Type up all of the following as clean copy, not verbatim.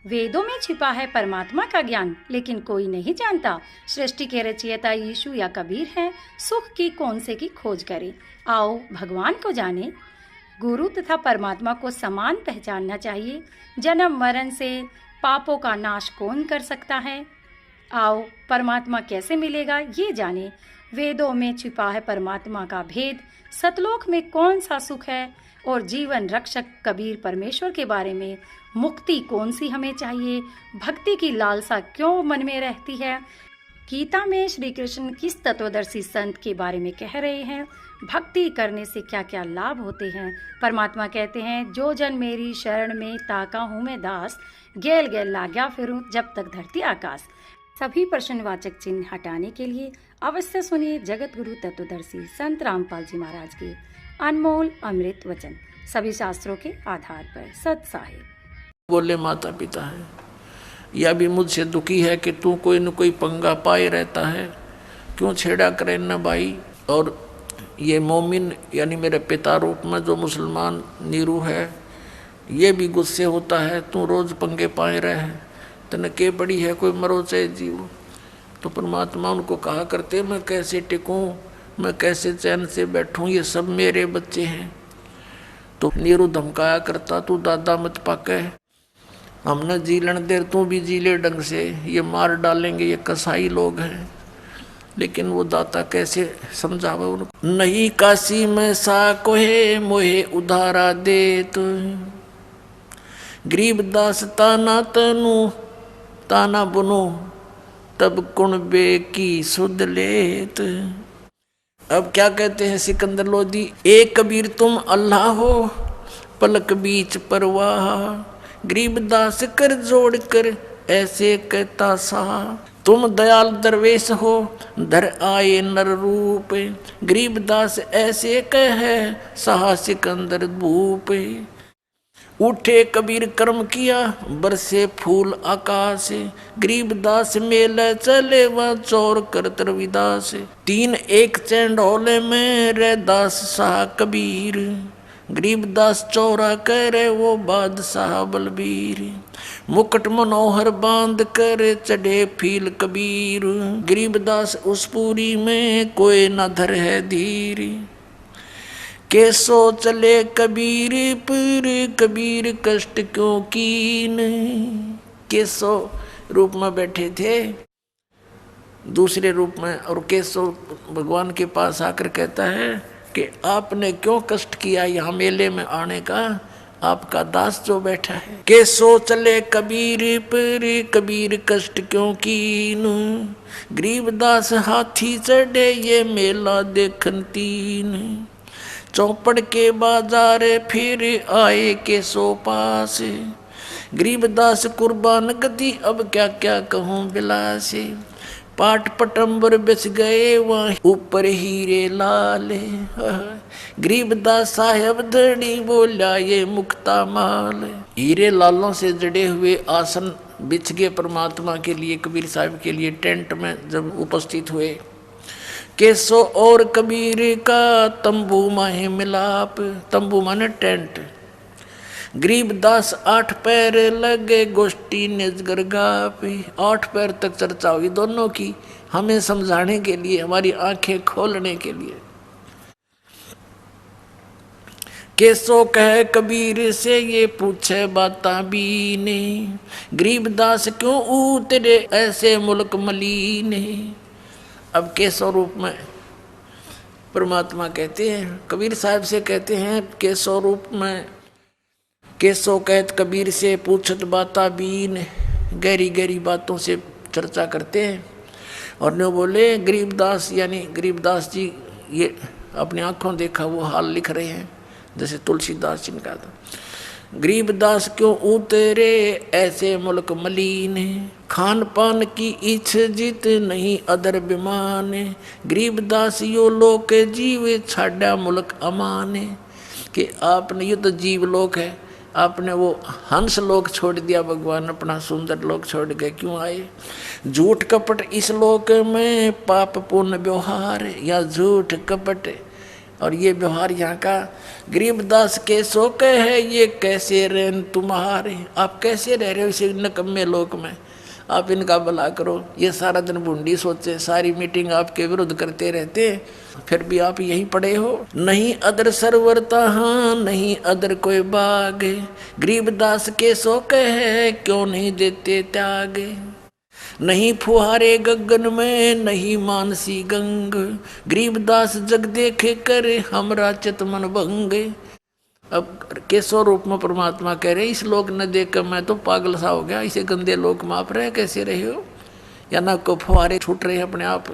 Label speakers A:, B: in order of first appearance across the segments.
A: वेदों में छिपा है परमात्मा का ज्ञान, लेकिन कोई नहीं जानता सृष्टि के रचयिता यीशु या कबीर है। सुख की कौन से की खोज करें, आओ भगवान को जाने। गुरु तथा परमात्मा को समान पहचानना चाहिए। जन्म मरण से पापों का नाश कौन कर सकता है, आओ परमात्मा कैसे मिलेगा ये जाने। वेदों में छिपा है परमात्मा का भेद, सतलोक में कौन सा सुख है, और जीवन रक्षक कबीर परमेश्वर के बारे में मुक्ति कौन सी हमें चाहिए। भक्ति की लालसा क्यों मन में रहती है। गीता में श्री कृष्ण किस तत्वदर्शी संत के बारे में कह रहे हैं, भक्ति करने से क्या क्या लाभ होते हैं। परमात्मा कहते हैं, जो जन मेरी शरण में ताका हूँ मैं दास, गेल गेल लाग्या फिरूं जब तक धरती आकाश। सभी प्रश्नवाचक चिन्ह हटाने के लिए अवश्य सुनिए जगत गुरु तत्वदर्शी संत रामपाल जी महाराज के अनमोल अमृत वचन, सभी शास्त्रों के आधार पर सत साहिब।
B: बोले माता पिता है, यह भी मुझसे दुखी है कि तू कोई न कोई पंगा पाए रहता है, क्यों छेड़ा करे न भाई। और ये मोमिन यानी मेरे पिता रूप में जो मुसलमान नीरू है, ये भी गुस्से होता है, तू रोज पंगे पाए रहे, तने के बड़ी है कोई मरो चाहे जीव। तो परमात्मा उनको कहा करते, मैं कैसे टिकूं, मैं कैसे चैन से बैठूं, ये सब मेरे बच्चे हैं। तो नीरू धमकाया करता, तू दादा मत पाके, हमने जी लेने देर, तू भी जी ले ढंग से, ये मार डालेंगे, ये कसाई लोग हैं। लेकिन वो दाता कैसे समझावे उनको। नहीं काशी में सा कोहे मोहे उधारा दे, तो गरीब दास ताना तनु ताना बुनो, तब कुणबे की सुध लेत। अब क्या कहते हैं सिकंदर लोधी, ए कबीर तुम अल्लाह हो, पलक बीच परवाह, गरीब दास कर जोड़ कर ऐसे कहता सा। तुम दयाल दरवेश हो, धर आए नर रूप, गरीब दास ऐसे कहे सहा सिकंदर भूप। उठे कबीर कर्म किया, बरसे फूल आकाश, गरीब दास मेले चले वह चोर कर रविदास। तीन एक चंडोले में रे दास शाह कबीर, गरीब दास चौरा करे वो बादशाह बलबीर। मुकुट मनोहर बांध कर चढ़े फील कबीर, गरीब दास उस पूरी में कोई न धर है धीर। कैसो चले कबीर पर कबीर कष्ट क्यों कीन। कैसो रूप में बैठे थे दूसरे रूप में, और कैसो भगवान के पास आकर कहता है कि आपने क्यों कष्ट किया यहाँ मेले में आने का, आपका दास जो बैठा है। कैसो चले कबीर पर कबीर कष्ट क्यों कीन, गरीब दास हाथी चढ़े ये मेला देखन तीन। चौपड़ के बाजार फिर आए के सो पास, गरीब दास कुर्बान गति अब क्या क्या कहूँ बिलास। पाट पटम्बर बेच गए वहाँ ऊपर हीरे लाल, गरीब दास साहेब धड़ी बोला ये मुक्ता माल। हीरे लालों से जड़े हुए आसन बिछ गए परमात्मा के लिए, कबीर साहब के लिए टेंट में जब उपस्थित हुए। कैसो और कबीर का तंबू माहे मिलाप, तंबू माने टेंट। गरीब दास आठ पैर लगे गोष्ठी निजगर गाप, आठ पैर तक चर्चा हुई दोनों की, हमें समझाने के लिए, हमारी आंखें खोलने के लिए। कैसो कहे कबीर से ये पूछे बाता बीने, गरीब दास क्यों उतरे ऐसे मुल्क मलीने। अब के स्वरूप में परमात्मा कहते हैं, कबीर साहब से कहते हैं के स्वरूप में, कैसो कहत कबीर से पूछत बाता बीन, गहरी गहरी बातों से चर्चा करते हैं। और न बोले गरीबदास, यानी गरीबदास जी ये अपनी आंखों देखा वो हाल लिख रहे हैं, जैसे तुलसीदास जी ने कहा था, गरीबदास क्यों उतरे ऐसे मुल्क मलीन, खान पान की इच्छ जित नहीं अदर बिमान, गरीबदास यो लोक जीव छाड़ा मुल्क अमान। कि आपने, ये तो जीव लोक है, आपने वो हंस लोक छोड़ दिया, भगवान अपना सुंदर लोक छोड़ के क्यों आए। झूठ कपट इस लोक में पाप पुण्य व्यवहार, या झूठ कपट और ये व्यवहार यहाँ का। गरीबदास के सो कहे ये कैसे रहन तुम्हारे, आप कैसे रह रहे हो इस नकम्मे लोक में, आप इनका भला करो। ये सारा दिन बूंदी सोचे, सारी मीटिंग आपके विरुद्ध करते रहते, फिर भी आप यहीं पड़े हो। नहीं अदर सरवरता हाँ नहीं अदर कोई बाग, गरीबदास के सो कहे क्यों नहीं देते त्याग। नहीं फुहारे गगन में नहीं मानसी गंग, गरीबदास जग देखे कर हमरा चित मन भंग। अब केशव रूप में परमात्मा कह रहे इस लोक न देख कर मैं तो पागल सा हो गया, इसे गंदे लोक में आप रहे कैसे रहे हो, या ना को फुहारे छूट रहे हैं अपने आप।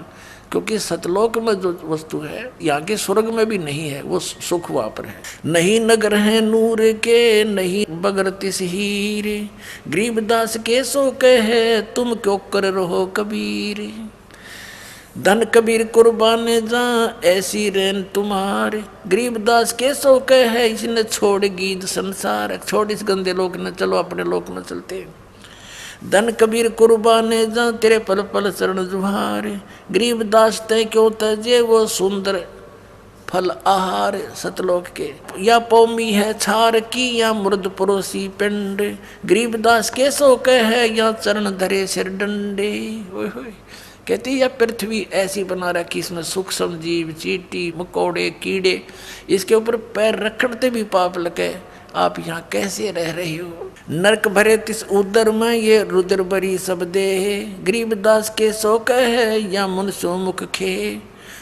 B: क्योंकि सतलोक में जो वस्तु है यहाँ के स्वर्ग में भी नहीं है, वो सुख वहाँ पर है। नहीं नगर है नूर के नहीं बगर तिस हीर, गरीबदास के सो कहे तुम क्यों कर रहो कबीर। धन कबीर कुर्बाने जा ऐसी रेन तुम्हारे, गरीबदास के सो कहे इसने छोड़ गीत संसार, छोड़ इस गंदे लोक न चलो अपने लोक में चलते। धन कबीर कुर्बाने जा तेरे पल पल चरण जुहारे, गरीबदास तय क्यों तजे वो सुंदर फल आहार सतलोक के। या पौमी है छार की या मुर्द परोसी पिंड, गरीबदास के सो कहे या चरण धरे सिर डंडे। कहते यह पृथ्वी ऐसी बना रखी इसमें सूक्ष्म जीव चींटी मकोड़े कीड़े, इसके ऊपर पैर रखते भी पाप लगे, आप यहाँ कैसे रह रहे हो। नरक भरे तिस उदर में ये रुद्र बरी सब देह, गरीबदास के सो कहे या मुनसो मुख खे।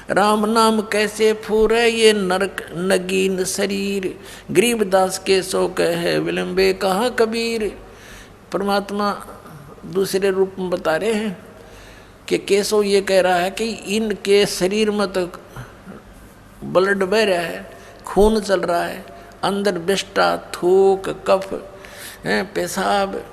B: राम नाम कैसे फूरे ये नरक नगीन शरीर, गरीबदास के सो कहे विलंबे कहाँ कबीर। परमात्मा दूसरे रूप में बता रहे हैं कि केशव ये कह रहा है कि इनके शरीर में तो ब्लड बह रहा है, खून चल रहा है, अंदर विष्टा थूक कफ पेशाब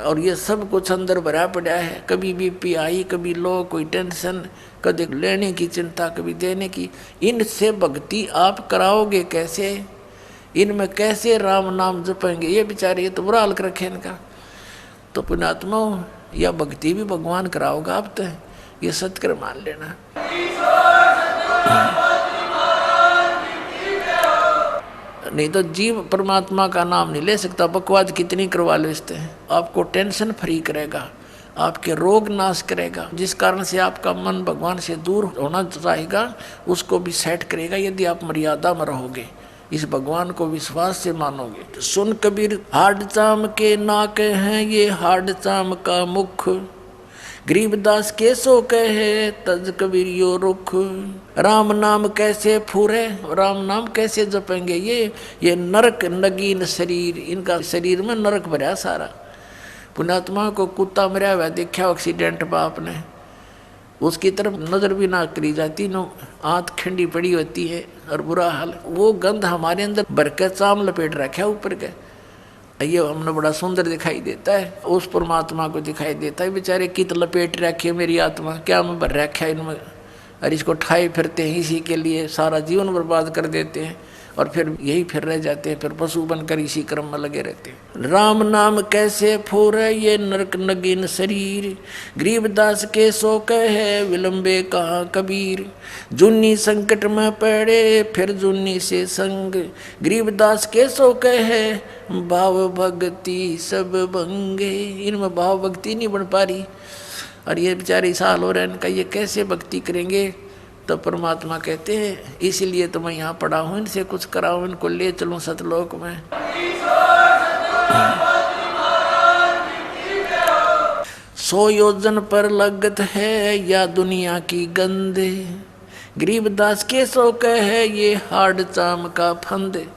B: और ये सब कुछ अंदर भरा पड़ा है। कभी बीपी आई, कभी लो, कोई टेंशन, कभी लेने की चिंता, कभी देने की। इनसे भक्ति आप कराओगे कैसे, इनमें कैसे राम नाम जपेंगे। ये बेचारे ये तो बुरा हाल कर रखे इनका। तो पुण्यात्मा या भक्ति भी भगवान कराओगा आप, तो ये सत्कर मान लेना। नहीं तो जीव परमात्मा का नाम नहीं ले सकता, बकवाद कितनी करवा लेते हैं। आपको टेंशन फ्री करेगा, आपके रोग नाश करेगा, जिस कारण से आपका मन भगवान से दूर होना चाहेगा उसको भी सेट करेगा, यदि आप मर्यादा में रहोगे, इस भगवान को विश्वास से मानोगे। सुन कबीर हाड चाम के नाक हैं ये हाड चाम का मुख, गरीबदास के सो कहे तज कबीर यो रुख। राम नाम कैसे फूरे, राम नाम कैसे जपेंगे, ये नरक नगीन शरीर, इनका शरीर में नरक भरा सारा। पुण्यात्मा को कुत्ता मरा हुआ देखा एक्सीडेंट में आपने, उसकी तरफ नजर भी ना करी जाती, नो आंत खंडी पड़ी होती है और बुरा हाल। वो गंध हमारे अंदर भर के चाम लपेट रखा ऊपर के, ये हमने बड़ा सुंदर दिखाई देता है, उस परमात्मा को दिखाई देता है। बेचारे कित लपेट रखे मेरी आत्मा, क्या मैं भर रखा है इनमें, और इसको ठाए फिरते हैं, इसी के लिए सारा जीवन बर्बाद कर देते हैं और फिर यही फिर रह जाते हैं, फिर पशु बनकर इसी क्रम में लगे रहते हैं। राम नाम कैसे फूरे ये नरक नगीन शरीर, गरीबदास के सो कहे विलंबे कहाँ कबीर। जुन्नी संकट में पड़े फिर जुन्नी से संग, गरीबदास के सो कहे भाव भक्ति सब भंगे। इनमें भाव भक्ति नहीं बन पा रही और ये बेचारे साल हो रहे हैं, इनका ये कैसे भक्ति करेंगे। तो परमात्मा कहते हैं इसीलिए तो मैं यहाँ पड़ा हूँ, इनसे कुछ कराऊँ, इनको ले चलूँ सतलोक में। सौ योजन पर लगत है या दुनिया की गंद, गरीबदास के सो कहे ये हाड चाम का फंद।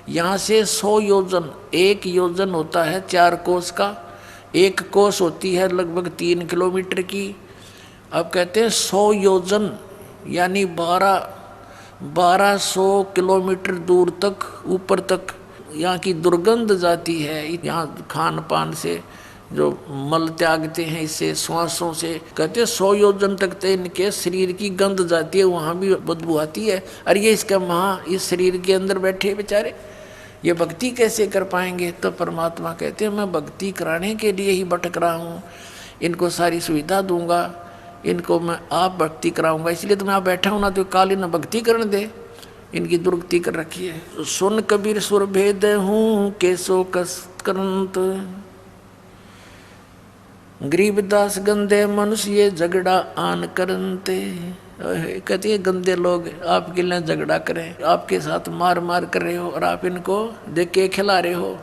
B: यहाँ से 100 योजन, एक योजन होता है 4 कोस का, एक कोस होती है लगभग 3 किलोमीटर की। अब कहते हैं 100 योजन यानी 1200 किलोमीटर दूर तक ऊपर तक यहाँ की दुर्गंध जाती है। यहाँ खान पान से जो मल त्यागते हैं, इससे श्वासों से, कहते हैं 100 योजन तक तो इनके शरीर की गंध जाती है, वहाँ भी बदबू आती है। और ये इसका इस शरीर के अंदर बैठे बेचारे ये भक्ति कैसे कर पाएंगे। तो परमात्मा कहते हैं मैं भक्ति कराने के लिए ही भटक रहा हूँ, इनको सारी सुविधा दूंगा, इनको मैं आप भक्ति कराऊंगा, इसलिए तो मैं आप बैठा हूँ ना, तो काली न भक्ति करने दे, इनकी दुर्गति कर रखी है। सुन कबीर सुर भेद हूँ केसो कस करंत, गरीबदास गंदे मनुष्य ये झगड़ा आन करनते। कहती है गंदे लोग आपके लिए झगड़ा करें, आपके साथ मार मार कर रहे हो और आप इनको देख के खिला रहे हो,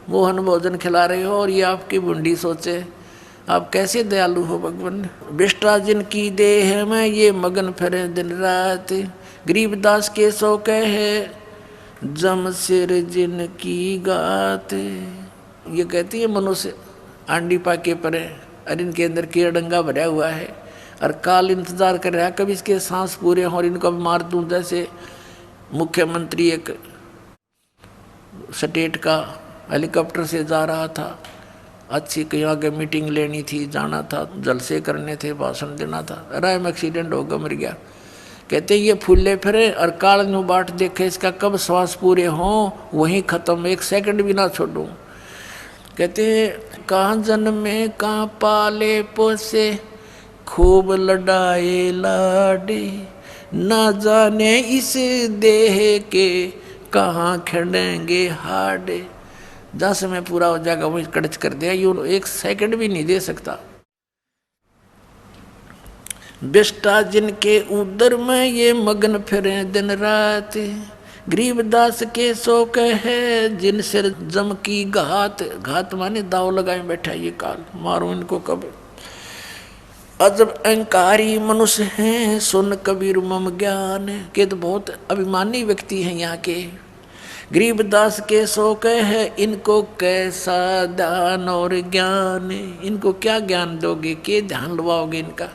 B: मोहन भोजन खिला रहे हो और ये आपकी बुंडी सोचे। आप कैसे दयालु हो भगवान। बिष्टा जिनकी देह में ये मगन फिरे दिन रात, गरीबदास के सो कहे जम सिर जिनकी गात। ये कहती है मनुष्य आंडी पाके परे और इनके अंदर कीड़ा डंगा भरा हुआ है और काल इंतजार कर रहा है कभी इसके सांस पूरे हों और इनको मार दूं। जैसे मुख्यमंत्री एक स्टेट का हेलीकॉप्टर से जा रहा था, अच्छी कहीं आगे मीटिंग लेनी थी, जाना था, जलसे करने थे, भाषण देना था, राय में एक्सीडेंट होगा, मर गया। कहते ये फूले फिरे और काल नु बाट देखे इसका कब श्वास पूरे हों वहीं खत्म, एक सेकंड भी ना छोड़ूं। कहते कहाँ जन्मे कहाँ पाले पोसे खूब लड़ाए लाडे, ना जाने इस देह के कहाँ खड़ेंगे हाडे। 10 में पूरा हो जाएगा वही कड़च कर दिया, यूं एक सेकंड भी नहीं दे सकता। बिष्टा जिनके उदर में ये मगन फिरे दिन रात, गरीबदास के सो कहे जिन सिर जम की घात। घात माने दाव लगाए बैठा ये काल, मारो इनको कब। अजब अहंकारी मनुष्य हैं सुन कबीर मम ज्ञान, के तो बहुत अभिमानी व्यक्ति हैं यहाँ के। गरीबदास के सो कहे इनको कैसा दान और ज्ञान, इनको क्या ज्ञान दोगे, के ध्यान लवाओगे इनका।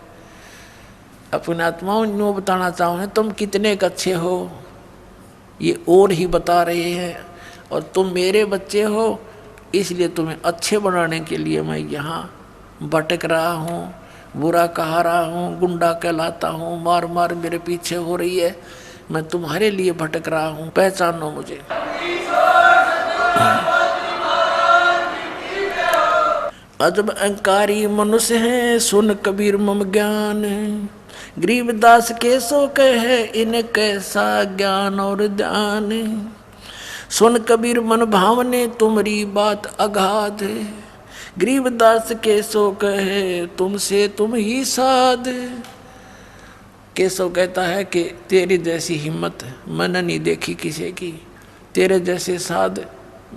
B: अपने आत्माओं यूँ बताना चाहूँ तुम कितने अच्छे हो, ये और ही बता रहे हैं, और तुम मेरे बच्चे हो इसलिए तुम्हें अच्छे बनाने के लिए मैं यहाँ भटक रहा हूँ, बुरा कहा रहा हूँ, गुंडा कहलाता हूँ, मार मार मेरे पीछे हो रही है, मैं तुम्हारे लिए भटक रहा हूँ, पहचानो मुझे। अजब अहंकारी मनुष्य हैं सुन कबीर मम ज्ञान, गरीबदास के सो कहे इन कैसा ज्ञान और ध्यान। सुन कबीर मन भावने तुम्हारी बात अगाध, गरीबदास के सो कहे तुमसे तुम ही साध। केशव कहता है कि तेरी जैसी हिम्मत मैंने नहीं देखी किसी की, तेरे जैसे साध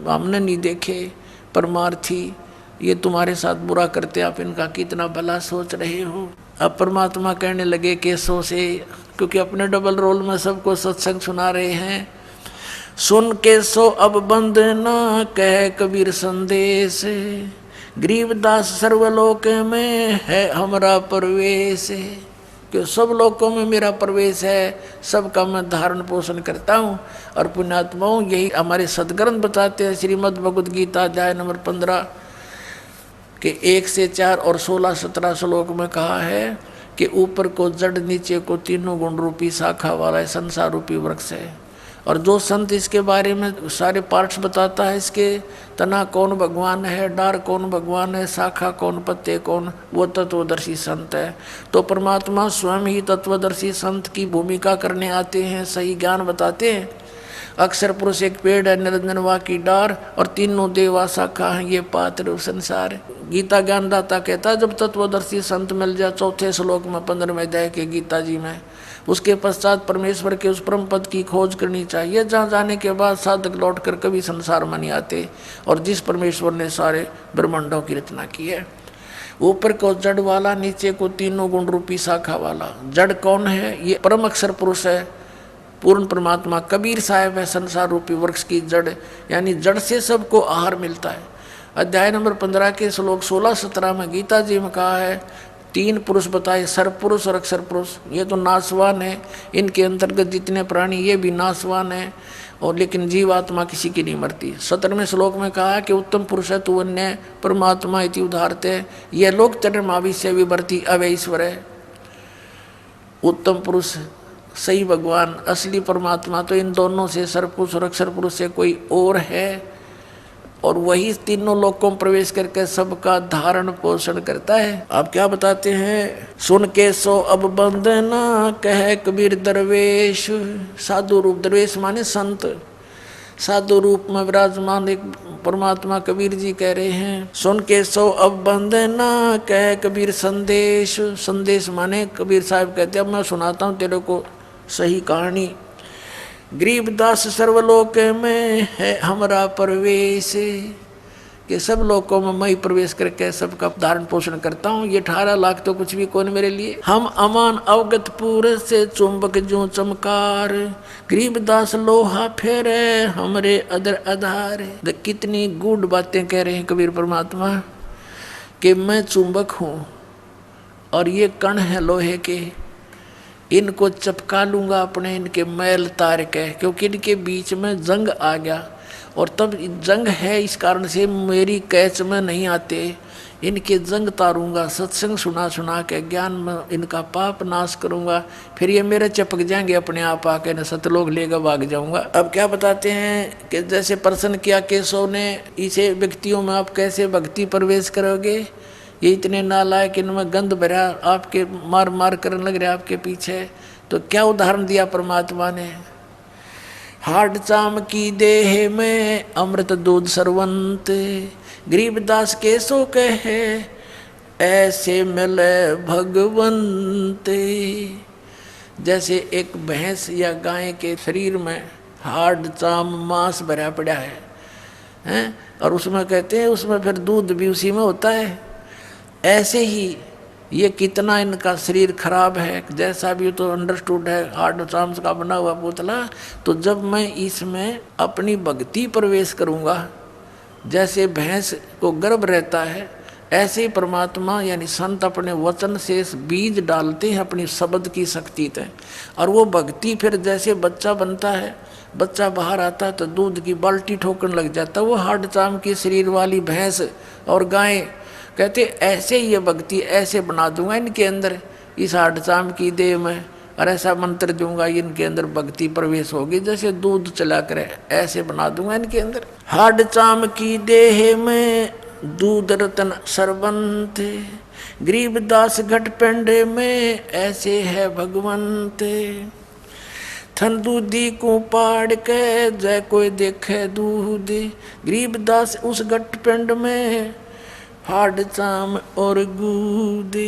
B: हमने नहीं देखे। परमार्थी ये तुम्हारे साथ बुरा करते, आप इनका कितना भला सोच रहे हो। अब परमात्मा कहने लगे केशव से, क्योंकि अपने डबल रोल में सबको सत्संग सुना रहे हैं। सुन केशव अब बंद ना कह कबीर संदेश, गरीबदास सर्वलोक में है हमारा प्रवेश। कि सब लोकों में मेरा प्रवेश है, सबका मैं धारण पोषण करता हूँ। और पुण्यात्माओं यही हमारे सदग्रंथ बताते हैं। श्रीमद् भगवद गीता अध्याय नंबर 15 के 1 से 4 और 16-17 श्लोक में कहा है कि ऊपर को जड़, नीचे को तीनों गुण रूपी शाखा वाला है, संसार रूपी वृक्ष है। और जो संत इसके बारे में सारे पार्ट्स बताता है, इसके तना कौन भगवान है, डार कौन भगवान है, शाखा कौन, पत्ते कौन, वो तत्वदर्शी संत है। तो परमात्मा स्वयं ही तत्वदर्शी संत की भूमिका करने आते हैं, सही ज्ञान बताते हैं। अक्षर पुरुष एक पेड़ है, निरंजन वा की डार, और तीनों देवा शाखा है, ये पात्र संसार। गीता ज्ञानदाता कहता है जब तत्वदर्शी संत मिल जाए, 4 श्लोक में 15वें अध्याय के गीता जी में, उसके पश्चात परमेश्वर के उस परम पद की खोज करनी चाहिए, जहाँ जाने के बाद साधक लौट कर कभी संसार में नहीं आते। और जिस परमेश्वर ने सारे ब्रह्मांडों की रचना की है, ऊपर को जड़ वाला, नीचे को तीनों गुण रूपी शाखा वाला। जड़ कौन है? ये परम अक्षर पुरुष है, पूर्ण परमात्मा कबीर साहब है, संसार रूपी वृक्ष की जड़, यानी जड़ से सबको आहार मिलता है। अध्याय नंबर 15 के श्लोक 16-17 में गीता जी में कहा है, 3 पुरुष बताए, सर्वपुरुष और अक्षर पुरुष। ये तो नाशवान है, इनके अंतर्गत जितने प्राणी ये भी नाशवान है, और लेकिन जीवात्मा किसी की नहीं मरती। 17वें श्लोक में कहा कि उत्तम पुरुष है तु अन्य परमात्मा इति उदाहरते, यह लोक चरमाविष्य विवर्ती अवैश्वर है। उत्तम पुरुष सही भगवान, असली परमात्मा तो इन दोनों से, सर्वपुरुष और अक्षर पुरुष से कोई और है। और वही तीनों लोकों में प्रवेश करके सबका धारण पोषण करता है। आप क्या बताते हैं, सुन के सो अब बंदना कह कबीर दरवेश। साधु रूप, दरवेश माने संत, साधु रूप में विराजमान एक परमात्मा कबीर जी कह रहे हैं, सुन के सो अब बंदना कह कबीर संदेश। संदेश माने कबीर साहब कहते हैं अब मैं सुनाता हूँ तेरे को सही कहानी। गरीबदास सर्वलोक में है हमारा प्रवेश, कि सब लोकों में मैं प्रवेश करके सबका धारण पोषण करता हूँ। ये 18 लाख तो कुछ भी कौन मेरे लिए। हम अमान अवगत पूर से चुंबक जो चमकार, गरीबदास लोहा फेरे हमरे अदर आधार। कितनी गूढ़ बातें कह रहे हैं कबीर परमात्मा, कि मैं चुंबक हूँ और ये कण है लोहे के, इनको चपका लूंगा अपने, इनके मैल तार के, क्योंकि इनके बीच में जंग आ गया और तब जंग है इस कारण से मेरी कैच में नहीं आते, इनके जंग तारूंगा, सत्संग सुना सुना के ज्ञान में इनका पाप नाश करूंगा, फिर ये मेरे चिपक जाएंगे अपने आप आके, न सतलोक लेगा भाग जाऊंगा। अब क्या बताते हैं कि जैसे प्रश्न किया केशव ने, इसे व्यक्तियों में आप कैसे भक्ति प्रवेश करोगे, ये इतने नालायक, इनमें गंध भरा, आपके मार मार करने लग रहे आपके पीछे। तो क्या उदाहरण दिया परमात्मा ने, हाड चाम की देह में अमृत दूध सरवंत, गरीबदास केसो कहे ऐसे मिले भगवंत। जैसे एक भैंस या गाय के शरीर में हाड चाम मांस भरा पड़ा है और उसमें कहते हैं उसमें फिर दूध भी उसी में होता है, ऐसे ही ये कितना इनका शरीर खराब है, जैसा भी तो अंडरस्टूड है, हार्ड चाम्स का बना हुआ पुतला। तो जब मैं इसमें अपनी भक्ति प्रवेश करूँगा, जैसे भैंस को गर्भ रहता है, ऐसे ही परमात्मा यानी संत अपने वचन से बीज डालते हैं अपनी शब्द की शक्ति से, और वो भक्ति फिर जैसे बच्चा बनता है, बच्चा बाहर आता है तो दूध की बाल्टी ठोकने लग जाता है, वो हार्ड चाम की शरीर वाली भैंस और गाय कहते ऐसे ही ये भक्ति ऐसे बना दूंगा इनके अंदर, इस हाड चाम की देह में, और ऐसा मंत्र दूंगा इनके अंदर भक्ति प्रवेश होगी, जैसे दूध चला करे ऐसे बना दूंगा इनके अंदर। हाड चाम की देह में दूध रतन सरबंत, गरीबदास घट पेंडे में ऐसे है भगवंत। थन दूधी को पाड़ के जय कोई देखे दूध, गरीबदास उस घट पेंड में हाड चाम और गूदी।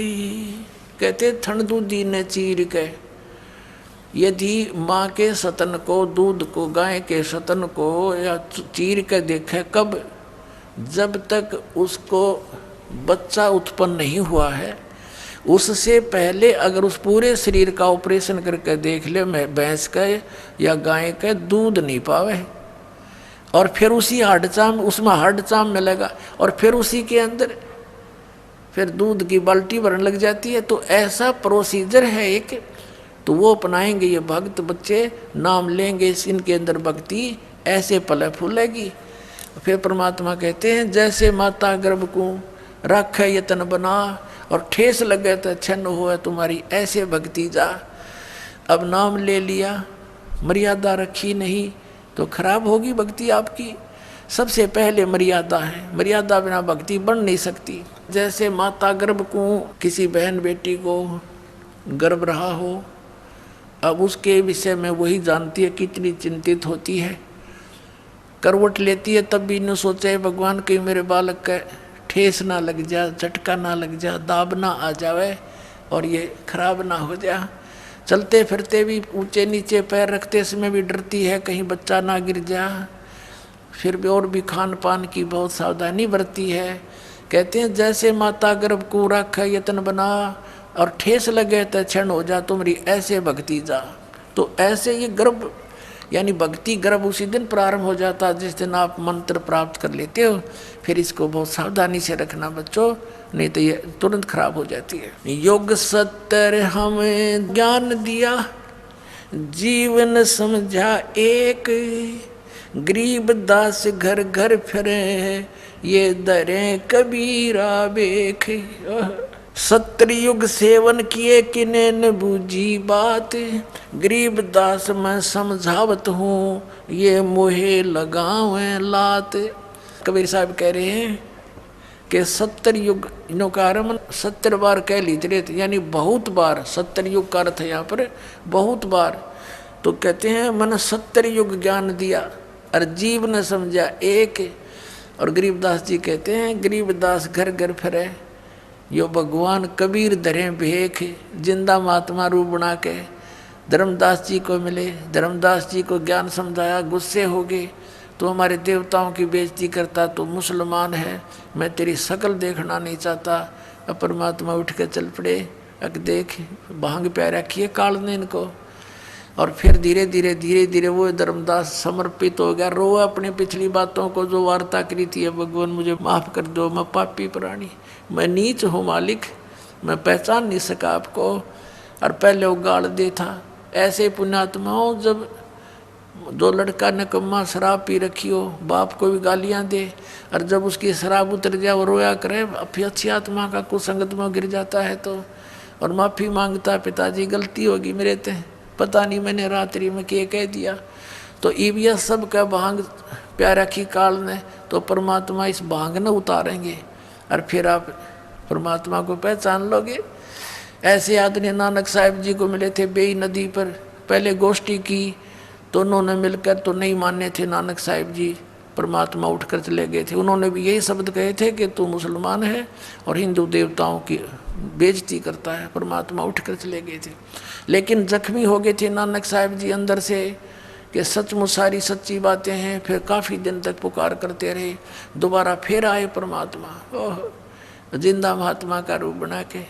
B: कहते थन दूधी ने चीर के, यदि माँ के सतन को, दूध को, गाय के सतन को या चीर के देखे, कब, जब तक उसको बच्चा उत्पन्न नहीं हुआ है, उससे पहले अगर उस पूरे शरीर का ऑपरेशन करके देख ले भैंस का या गाय का, दूध नहीं पावे, और फिर उसी हाड चाम, उसमें हाड चाम मिलेगा और फिर उसी के अंदर फिर दूध की बाल्टी भरने लग जाती है। तो ऐसा प्रोसीजर है एक, तो वो अपनाएंगे ये भक्त बच्चे, नाम लेंगे, इनके अंदर भक्ति ऐसे पले फूलेगी। फिर परमात्मा कहते हैं जैसे माता गर्भ को रख यतन बना और ठेस लगे तो छन्न हो तुम्हारी, ऐसे भक्ति जा। अब नाम ले लिया, मर्यादा रखी नहीं तो खराब होगी भक्ति आपकी। सबसे पहले मर्यादा है, मर्यादा बिना भक्ति बन नहीं सकती। जैसे माता गर्भ को, किसी बहन बेटी को गर्भ रहा हो, अब उसके विषय में वही जानती है, कितनी चिंतित होती है, करवट लेती है, तब भी न सोचे भगवान कहीं मेरे बालक का ठेस ना लग जा, झटका ना लग जा, दाब ना आ जावे और ये खराब ना हो जा। चलते फिरते भी ऊंचे नीचे पैर रखते समय भी डरती है कहीं बच्चा ना गिर जा। फिर भी और भी खान पान की बहुत सावधानी बरती है। कहते हैं जैसे माता गर्भ को रख यतन बना और ठेस लगे तो क्षण हो जा तुम्हारी, ऐसे भक्ति जा। तो ऐसे ये गर्भ यानी भक्ति गर्भ उसी दिन प्रारंभ हो जाता जिस दिन आप मंत्र प्राप्त कर लेते हो। फिर इसको बहुत सावधानी से रखना बच्चों, नहीं तो ये तुरंत खराब हो जाती है। योग सत्तर हमें ज्ञान दिया, जीवन समझा एक, गरीबदास घर घर फिरे ये दरें कबीरा बेख। सत्रयुग सेवन किए किने न बूझी बात, गरीबदास मैं समझावत हूँ ये मोहे लगावे लात। कबीर साहब कह रहे हैं कि 70 युग इनो का आरम्भ 70 बार कह लीजिए, यानी बहुत बार। 70 युग का अर्थ है यहाँ पर बहुत बार। तो कहते हैं मन 70 युग ज्ञान दिया और जीव न समझा एक। और गरीबदास जी कहते हैं गरीबदास घर घर फिरे यो भगवान कबीर धरे भेख, जिंदा महात्मा रूप बना के धर्मदास जी को मिले। धर्मदास जी को ज्ञान समझाया, गुस्से हो गए तो हमारे देवताओं की बेइज्जती करता, तो मुसलमान है, मैं तेरी शकल देखना नहीं चाहता। अब परमात्मा उठ के चल पड़े, अक देख भांग प्या रखी है काल ने इनको। और फिर धीरे धीरे वो धर्मदास समर्पित हो गया, रो अपनी पिछली बातों को जो वार्ता करी थी, भगवान मुझे माफ़ कर दो, मैं पापी प्राणी, मैं नीच हूँ मालिक, मैं पहचान नहीं सका आपको। और पहले वो गाल दे था। ऐसे पुण्यात्माओं जब दो लड़का निकम्मा शराब पी रखी हो, बाप को भी गालियाँ दे, और जब उसकी शराब उतर जाए वो रोया करे, फिर अच्छी आत्मा का कुसंगत में गिर जाता है तो, और माफ़ी मांगता, पिताजी गलती होगी मेरे ते, पता नहीं मैंने रात्रि में क्या कह दिया। तो ईबिया सब का भांग प्यारा की काल ने, तो परमात्मा इस भांग न उतारेंगे और फिर आप परमात्मा को पहचान लोगे। ऐसे आदमी नानक साहिब जी को मिले थे बेई नदी पर, पहले गोष्ठी की तो उन्होंने मिलकर तो नहीं माने थे नानक साहिब जी, परमात्मा उठकर चले गए थे। उन्होंने भी यही शब्द कहे थे कि तू मुसलमान है और हिंदू देवताओं की बेइज्जती करता है, परमात्मा उठकर चले गए थे। लेकिन जख्मी हो गए थे नानक साहिब जी अंदर से कि सचमुच सारी सच्ची बातें हैं। फिर काफ़ी दिन तक पुकार करते रहे, दोबारा फिर आए परमात्मा, ओह जिंदा महात्मा का रूप बना के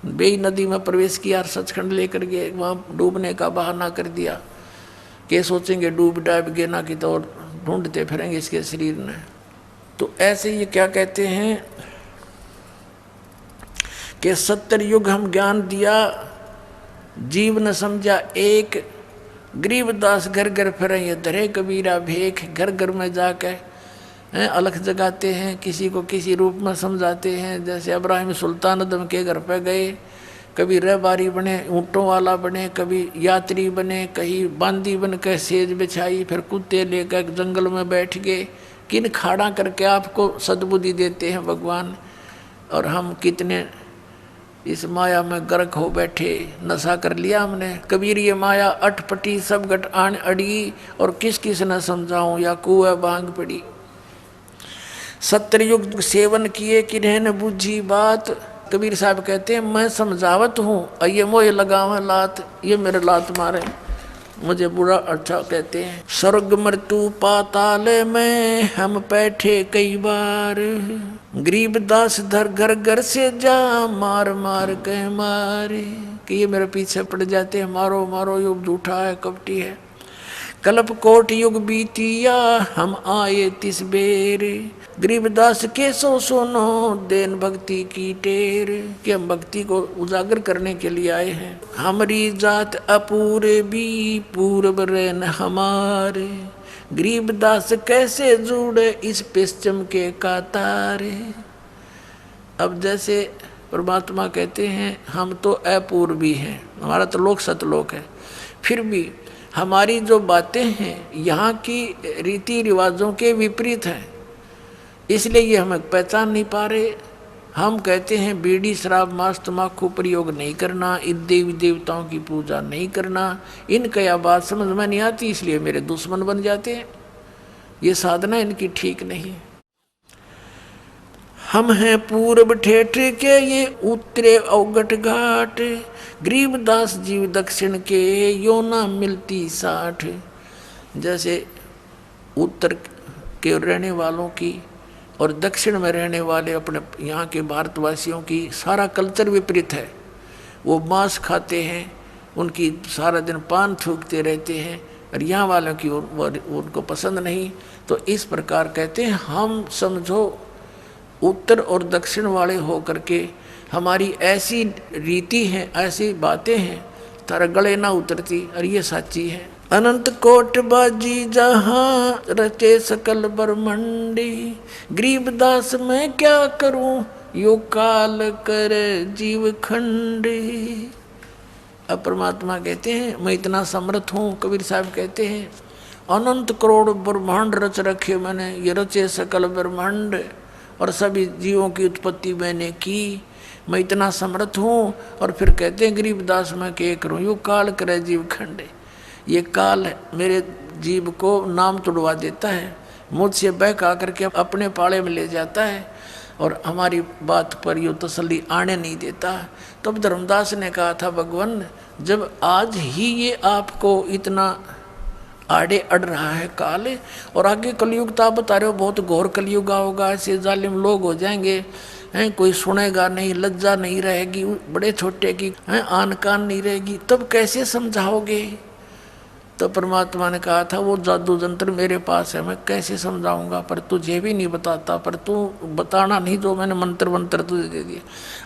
B: बेई नदी में प्रवेश किया और सचखंड लेकर गए, वहाँ डूबने का बहाना कर दिया कि सोचेंगे डूब डाब गए ना कि तो ढूंढते फिरेंगे इसके शरीर में। तो ऐसे ये क्या कहते हैं कि 70 युग हम ज्ञान दिया, जीव न समझा एक। गरीबदास घर घर फिरे ये धरे कबीरा भेख, घर घर में जाकर अलख जगाते हैं, किसी को किसी रूप में समझाते हैं। जैसे इब्राहिम सुल्तान अदम के घर पे गए, कभी रहबारी बने, ऊँटों वाला बने, कभी यात्री बने, कहीं बांदी बन कर सेज बिछाई, फिर कुत्ते लेकर जंगल में बैठ गए। किन खाड़ा करके आपको सद्बुद्धि देते हैं भगवान, और हम कितने इस माया में गर्क हो बैठे, नशा कर लिया हमने। कबीर ये माया अटपटी सब गट आन अड़ी, और किस किस न समझाऊं या कुआ भांग पड़ी। 70 युग सेवन किए किन्हें न बूझी बात। कबीर साहब कहते हैं मैं समझावत हूँ, ये मोह लगावे लात, ये मेरे लात मारे, मुझे बुरा अच्छा कहते हैं। स्वर्ग मृत्यु पाताल में हम बैठे कई बार, गरीबदास धर घर घर से जा मार मार के मारे, कि ये मेरे पीछे पड़ जाते हैं, मारो मारो, युग झूठा है कपटी है। कल्प कोट युग बीतिया हम आए तिस बेर, गरीबदास के सो सुनो देन भक्ति की टेर, कि हम भक्ति को उजागर करने के लिए आए हैं। हमारी जात अपूरे भी पूर्व रहन हमारे, गरीबदास कैसे जुड़े इस पश्चिम के कातारे। अब जैसे परमात्मा कहते हैं हम तो अपूर्वी हैं, हमारा तो लोक सतलोक है, फिर भी हमारी जो बातें हैं यहाँ की रीति रिवाजों के विपरीत हैं, इसलिए ये हमें पहचान नहीं पा रहे। हम कहते हैं बीड़ी शराब मांस तम्बाकू प्रयोग नहीं करना, इन देवी देवताओं की पूजा नहीं करना, इनका यह बात समझ में नहीं आती, इसलिए मेरे दुश्मन बन जाते हैं। ये साधना इनकी ठीक नहीं। हम हैं पूर्व ठेठ के ये उत्तरे अवगट घाट, गरीबदास जीव दक्षिण के यो ना मिलती साठ। जैसे उत्तर के रहने वालों की और दक्षिण में रहने वाले अपने यहाँ के भारतवासियों की सारा कल्चर विपरीत है। वो मांस खाते हैं, उनकी सारा दिन पान थूकते रहते हैं, और यहाँ वालों की उनको पसंद नहीं। तो इस प्रकार कहते हैं हम समझो उत्तर और दक्षिण वाले हो करके हमारी ऐसी रीति है, ऐसी बातें हैं, तारा गले ना उतरती, और ये सच्ची है। अनंत कोट बाजी जहाँ रचे सकल ब्रह्मंडी, गरीबदास मैं क्या करूं यो काल कर जीव खंडी। अब परमात्मा कहते हैं मैं इतना समर्थ हूँ, कबीर साहब कहते हैं, अनंत करोड़ ब्रह्मांड रच रखे मैंने, ये रचे सकल ब्रह्मांड और सभी जीवों की उत्पत्ति मैंने की, मैं इतना समर्थ हूँ। और फिर कहते हैं गरीबदास मैं के करूँ, यू काल करे जीव खंडे, ये काल मेरे जीव को नाम तुड़वा देता है, मुझसे बहका करके अपने पाले में ले जाता है और हमारी बात पर यूँ तसल्ली आने नहीं देता। तब धर्मदास ने कहा था भगवान जब आज ही ये आपको इतना आड़े अड़ रहा है काल, और आगे कलयुग तो आप बता रहे हो बहुत घोर कलयुग होगा, ऐसे जालिम लोग हो जाएंगे हैं, कोई सुनेगा नहीं, लज्जा नहीं रहेगी बड़े छोटे की हैं, आन कान नहीं रहेगी, तब कैसे समझाओगे। तो परमात्मा ने कहा था वो जादू जंत्र मेरे पास है, मैं कैसे समझाऊंगा, पर तुझे भी नहीं बताता, पर तू बताना नहीं जो मैंने मंत्र मंत्र तुझे दे दिए।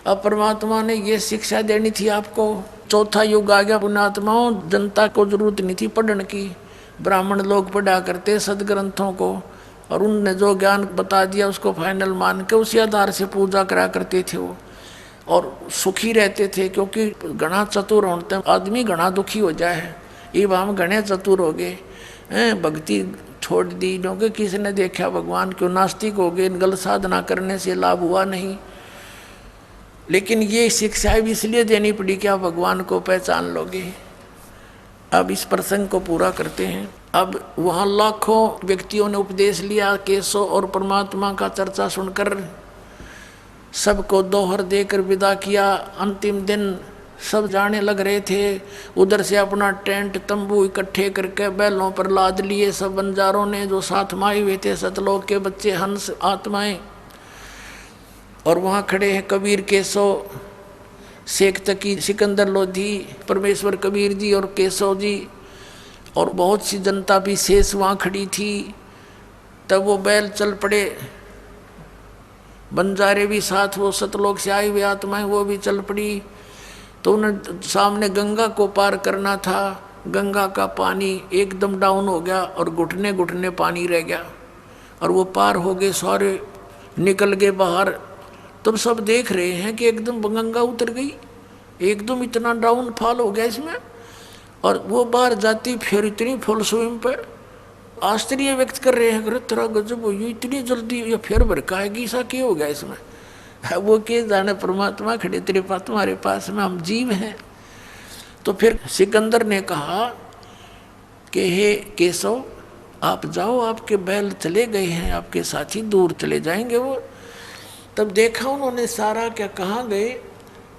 B: अब परमात्मा ने ये शिक्षा देनी थी आपको। चौथा युग आ गया पुण्यात्माओं, जनता को जरूरत नहीं थी पढ़ने की, ब्राह्मण लोग पढ़ा करते सदग्रंथों को, और उनने जो ज्ञान बता दिया उसको फाइनल मान के उसी आधार से पूजा करा करते थे वो, और सुखी रहते थे। क्योंकि घना चतुर होते आदमी घना दुखी हो जाए, ये हम घने चतुर हो गए हैं, भक्ति छोड़ दी क्योंकि किसी ने देखा भगवान क्यों, नास्तिक हो गए, गलत साधना करने से लाभ हुआ नहीं। लेकिन ये शिक्षा भी इसलिए देनी पड़ी कि आप भगवान को पहचान लोगे। अब इस प्रसंग को पूरा करते हैं। अब वहाँ लाखों व्यक्तियों ने उपदेश लिया, केशव और परमात्मा का चर्चा सुनकर सबको दोहर देकर विदा किया। अंतिम दिन सब जाने लग रहे थे, उधर से अपना टेंट तंबू इकट्ठे करके बैलों पर लाद लिए सब बंजारों ने, जो साथ में आए हुए थे सतलोक के बच्चे हंस आत्माएं। और वहाँ खड़े हैं कबीर केशव, शेख तकी, सिकंदर लोधी, परमेश्वर कबीर जी और केशव जी, और बहुत सी जनता भी शेष वहाँ खड़ी थी। तब वो बैल चल पड़े, बंजारे भी साथ, वो सतलोक से आए हुए आत्माएं वो भी चल पड़ी। तो उन्हें सामने गंगा को पार करना था, गंगा का पानी एकदम डाउन हो गया और घुटने घुटने पानी रह गया, और वो पार हो गए, सारे निकल गए बाहर। तब सब देख रहे हैं कि एकदम गंगा उतर गई, एकदम इतना डाउन फॉल हो गया इसमें, और वो बाहर जाती फिर इतनी फुल स्विम पर आश्चर्य व्यक्त कर रहे हैं, तेरा गजब हुई इतनी जल्दी, ये फिर भड़काएगी, ऐसा क्या हो गया इसमें। वो के जाने परमात्मा खड़े तेरे पास, तुम्हारे पास में हम जीव हैं। तो फिर सिकंदर ने कहा कि हे केशव आप जाओ, आपके बैल चले गए हैं, आपके साथी दूर चले जाएंगे वो। तब देखा उन्होंने सारा, क्या कहाँ गए,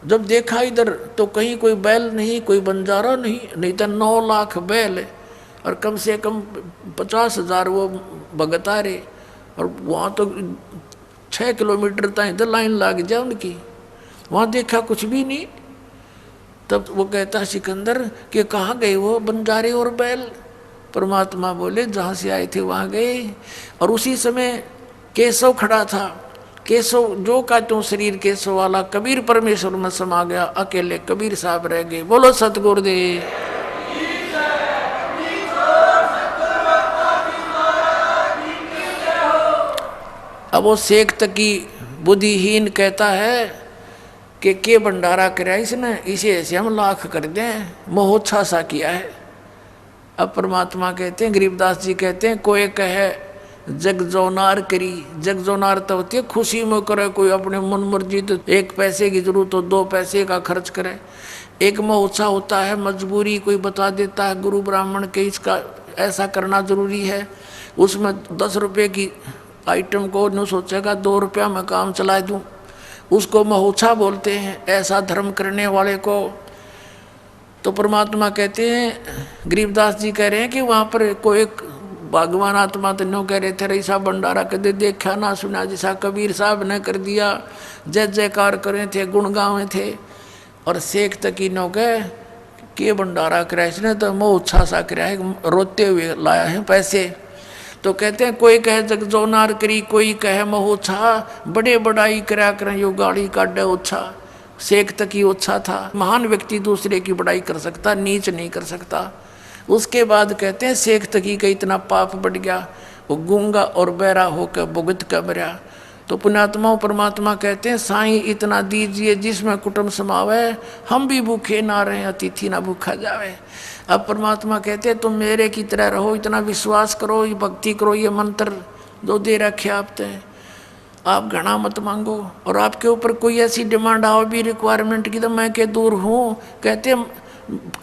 B: जब देखा इधर तो कहीं कोई बैल नहीं, कोई बंजारा नहीं, नहीं तो 9 लाख बैल और कम से कम 50,000 वो भगत आ रहे, और वहाँ तो 6 किलोमीटर तक इधर लाइन लग जाए उनकी, वहाँ देखा कुछ भी नहीं। तब वो कहता सिकंदर कि कहाँ गए वो बंजारे और बैल। परमात्मा बोले जहाँ से आए थे वहाँ गए। और उसी समय केशव खड़ा था, केशव जो का त्यों शरीर केशव वाला, कबीर परमेश्वर में समा गया, अकेले कबीर साहब रह गए। बोलो सतगुरुदेव। अब वो शेख तकी बुद्धिहीन कहता है कि के भंडारा कराया इसने, इसे ऐसे हम लाख कर दें, मोहोच्छा सा किया है। अब परमात्मा कहते हैं, गरीबदास जी कहते हैं, कोई कहे जग जोनार करी, जग जोनार तो होती है खुशी में करे, कोई अपने मन मर्जी, तो 1 पैसे की जरूरत हो 2 पैसे का खर्च करे। एक मोहोच्छा होता है मजबूरी, कोई बता देता है गुरु ब्राह्मण के इसका ऐसा करना जरूरी है, उसमें 10 रुपये की आइटम को न सोचेगा 2 रुपया में काम चला दूं, उसको मोहोच्छा बोलते हैं, ऐसा धर्म करने वाले को। तो परमात्मा कहते हैं, गरीबदास जी कह रहे हैं कि वहाँ पर कोई भगवान आत्मा तो नो कह रहे थे, ऐसा भंडारा कदे देखा ना सुना जैसा कबीर साहब ने कर दिया, जय जयकार करे थे, गुण गावे थे। और शेख तकी नो कह के भंडारा कराया इसने तो मोहोच्छा सा कराया है, रोते हुए लाया है पैसे। तो कहते हैं कोई कहे जग जोनार करी, कोई कहे मोहोच्छा, बड़े बड़ाई करा करें यो गाड़ी काटे ओछा। शेख तकी ओछा था, महान व्यक्ति दूसरे की बड़ाई कर सकता, नीच नहीं कर सकता। उसके बाद कहते हैं शेख तकी का इतना पाप बढ़ गया, वो गूंगा और बहरा होकर भुगत कर मरा। तो पुण्यात्माओं परमात्मा कहते हैं साईं इतना दीजिए जिसमें कुटुंब समावे, हम भी भूखे ना रहे अतिथि ना भूखा जावे। अब परमात्मा कहते हैं तुम मेरे की तरह रहो, इतना विश्वास करो, ये भक्ति करो, ये मंत्र जो दे रखे आपते, आप घना मत मांगो। और आपके ऊपर कोई ऐसी डिमांड आओ भी रिक्वायरमेंट की तो मैं के दूर हूँ। कहते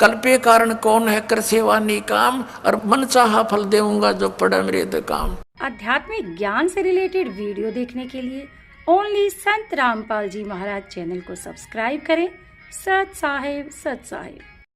B: कल्पे कारण कौन है कर सेवा नहीं काम, और मन चाहा फल देऊंगा जो पड़ा मेरे दे काम।
A: आध्यात्मिक ज्ञान से रिलेटेड वीडियो देखने के लिए ओनली संत रामपाल जी महाराज चैनल को सब्सक्राइब करें। सत साहिब सत साहिब।